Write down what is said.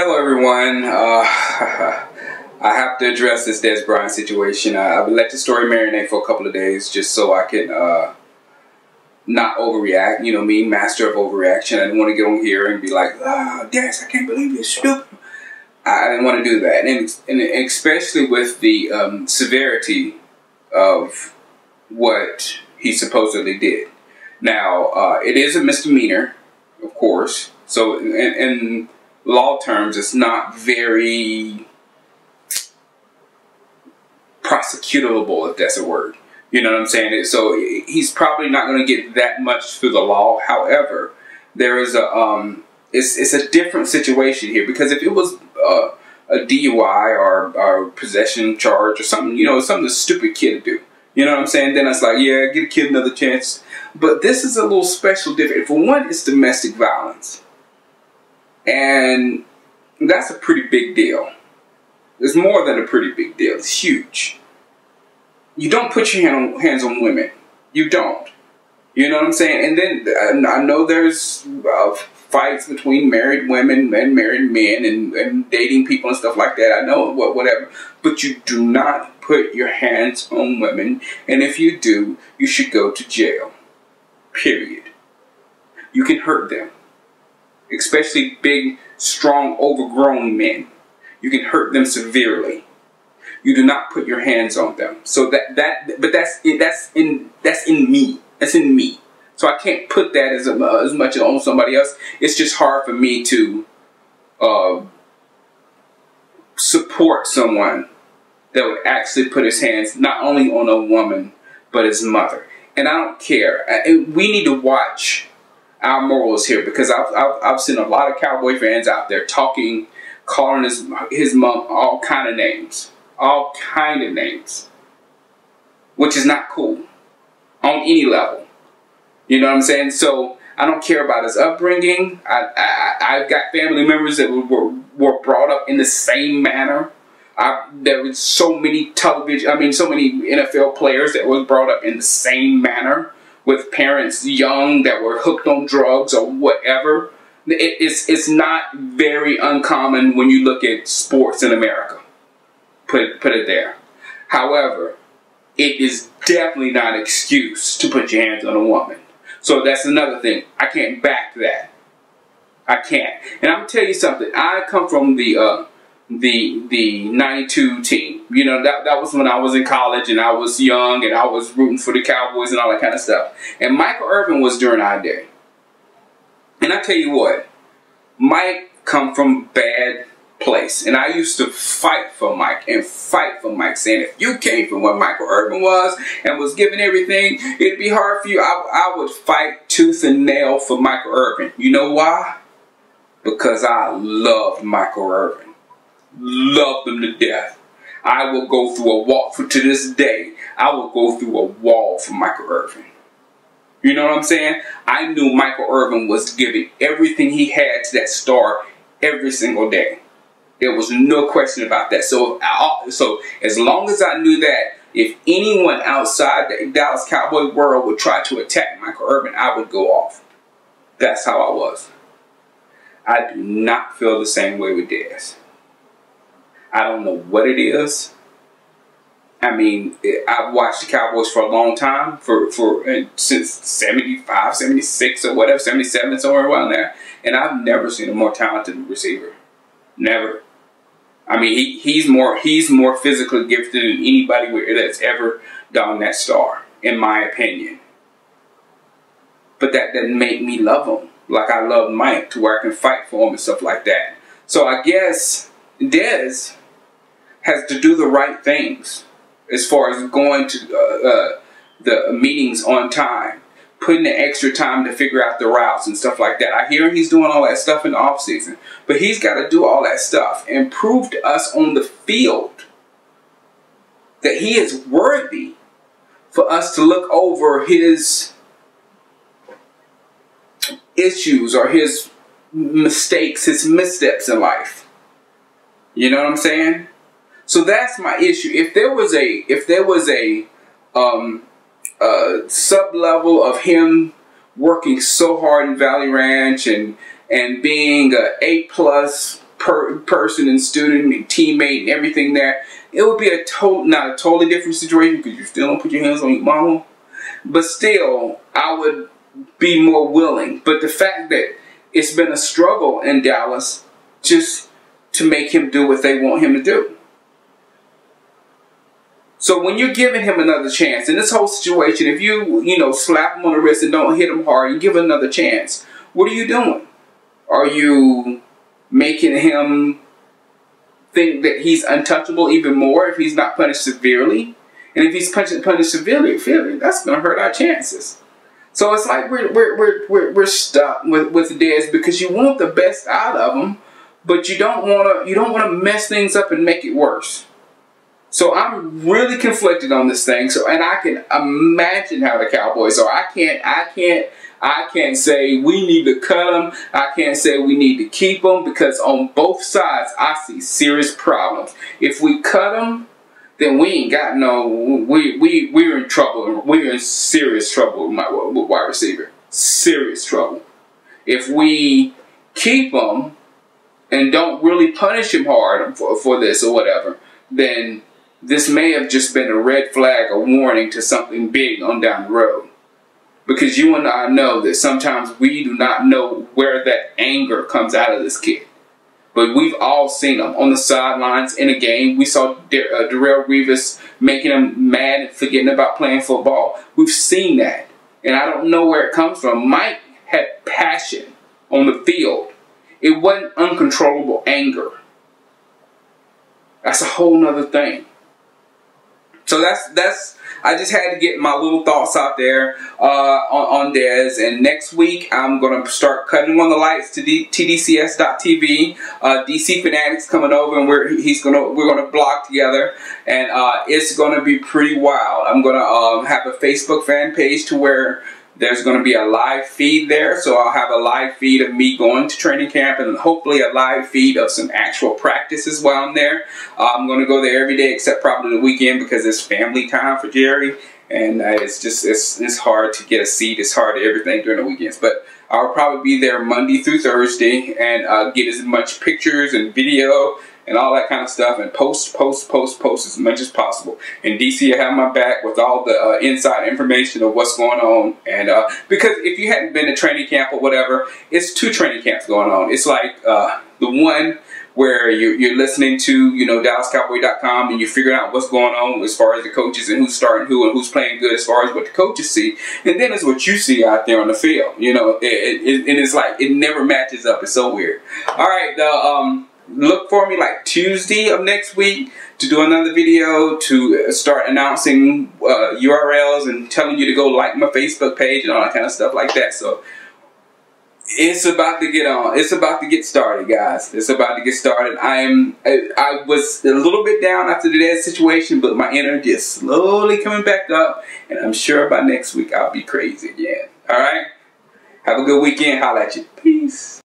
Hello everyone. I have to address this Dez Bryant situation. I would let the story marinate for a couple of days just so I can not overreact. You know me, master of overreaction. I didn't want to get on here and be like, Dez, I can't believe you're stupid. I didn't want to do that. And especially with the severity of what he supposedly did. Now, it is a misdemeanor, of course. So in law terms, it's not very prosecutable, if that's a word. You know what I'm saying? So he's probably not going to get that much through the law. However, there is a it's a different situation here, because if it was a DUI or possession charge or something, you know, something a stupid kid to do. You know what I'm saying? Then it's like, yeah, give a kid another chance. But this is a little special different. For one, it's domestic violence. And that's a pretty big deal. It's more than a pretty big deal. It's huge. You don't put your hands on women. You don't. You know what I'm saying? And then I know there's fights between married women and married men and dating people and stuff like that. I know, whatever. But you do not put your hands on women. And if you do, you should go to jail. Period. You can hurt them. Especially big, strong, overgrown men. You can hurt them severely. You do not put your hands on them. So but that's in me. That's in me. So I can't put that as much on somebody else. It's just hard for me to support someone that would actually put his hands not only on a woman but his mother. And I don't care. We need to watch our morals here, because I've seen a lot of Cowboy fans out there talking, calling his mom all kind of names, which is not cool on any level. You know what I'm saying? So I don't care about his upbringing. I've got family members that were brought up in the same manner. There was so many so many NFL players that was brought up in the same manner, with parents young that were hooked on drugs or whatever. It's not very uncommon when you look at sports in America. Put it there. However, it is definitely not an excuse to put your hands on a woman. So that's another thing. I can't back that. I can't. And I'm gonna tell you something. I come from the 92 team. You know, that was when I was in college and I was young and I was rooting for the Cowboys and all that kind of stuff. And Michael Irvin was during our day. And I tell you what, Mike come from bad place. And I used to fight for Mike, saying if you came from where Michael Irvin was and was giving everything, it'd be hard for you. I would fight tooth and nail for Michael Irvin. You know why? Because I loved Michael Irvin. Loved them to death. I will go through a wall to this day. I will go through a wall for Michael Irvin. You know what I'm saying? I knew Michael Irvin was giving everything he had to that star every single day. There was no question about that. So as long as I knew that, if anyone outside the Dallas Cowboy world would try to attack Michael Irvin, I would go off. That's how I was. I do not feel the same way with Dez. I don't know what it is. I mean, I've watched the Cowboys for a long time, since 75, 76 or whatever, 77, somewhere around there. And I've never seen a more talented receiver. Never. I mean, he's more physically gifted than anybody that's ever donned that star, in my opinion. But that doesn't make me love him like I love Mike, to where I can fight for him and stuff like that. So I guess Dez has to do the right things as far as going to the meetings on time, putting the extra time to figure out the routes and stuff like that. I hear he's doing all that stuff in the off season, but he's got to do all that stuff and prove to us on the field that he is worthy for us to look over his issues or his mistakes, his missteps in life. You know what I'm saying? So that's my issue. If there was a sub-level of him working so hard in Valley Ranch and being a A+ person and student and teammate and everything there, it would be not a totally different situation because you still don't put your hands on your mama. But still, I would be more willing. But the fact that it's been a struggle in Dallas just to make him do what they want him to do. So when you're giving him another chance in this whole situation, if you slap him on the wrist and don't hit him hard, you give him another chance, what are you doing? Are you making him think that he's untouchable even more if he's not punished severely? And if he's punished severely, that's going to hurt our chances. So it's like we're stuck with Dez because you want the best out of him, but you don't want to mess things up and make it worse. So I'm really conflicted on this thing. So, and I can imagine how the Cowboys are. I can't say we need to cut them. I can't say we need to keep them because on both sides I see serious problems. If we cut them, then we ain't got we're in trouble. We're in serious trouble with wide receiver. Serious trouble. If we keep them and don't really punish him hard for this or whatever, then this may have just been a red flag, a warning to something big on down the road. Because you and I know that sometimes we do not know where that anger comes out of this kid. But we've all seen him on the sidelines in a game. We saw Darrelle Revis making him mad and forgetting about playing football. We've seen that. And I don't know where it comes from. Mike had passion on the field. It wasn't uncontrollable anger. That's a whole nother thing. So that's I just had to get my little thoughts out there on Dez. And next week I'm going to start cutting on the lights to tdcs.tv. DC Fanatics coming over and we're going to blog together, and it's going to be pretty wild. I'm going to have a Facebook fan page to where there's going to be a live feed there, so I'll have a live feed of me going to training camp and hopefully a live feed of some actual practices while I'm there. I'm going to go there every day except probably the weekend because it's family time for Jerry, and it's hard to get a seat. It's hard to everything during the weekends, but I'll probably be there Monday through Thursday and get as much pictures and video and all that kind of stuff, and post as much as possible. And DC will have my back with all the inside information of what's going on. And because if you hadn't been to training camp or whatever, it's 2 training camps going on. It's like the one where you're listening to DallasCowboy.com and you're figuring out what's going on as far as the coaches and who's starting who and who's playing good as far as what the coaches see. And then it's what you see out there on the field. And it's like it never matches up. It's so weird. All right, look for me like Tuesday of next week to do another video to start announcing URLs and telling you to go like my Facebook page and all that kind of stuff like that. So it's about to get on. It's about to get started, guys. It's about to get started. I was a little bit down after the Dez situation, but my energy is slowly coming back up, and I'm sure by next week I'll be crazy again. All right? Have a good weekend. Holla at you. Peace.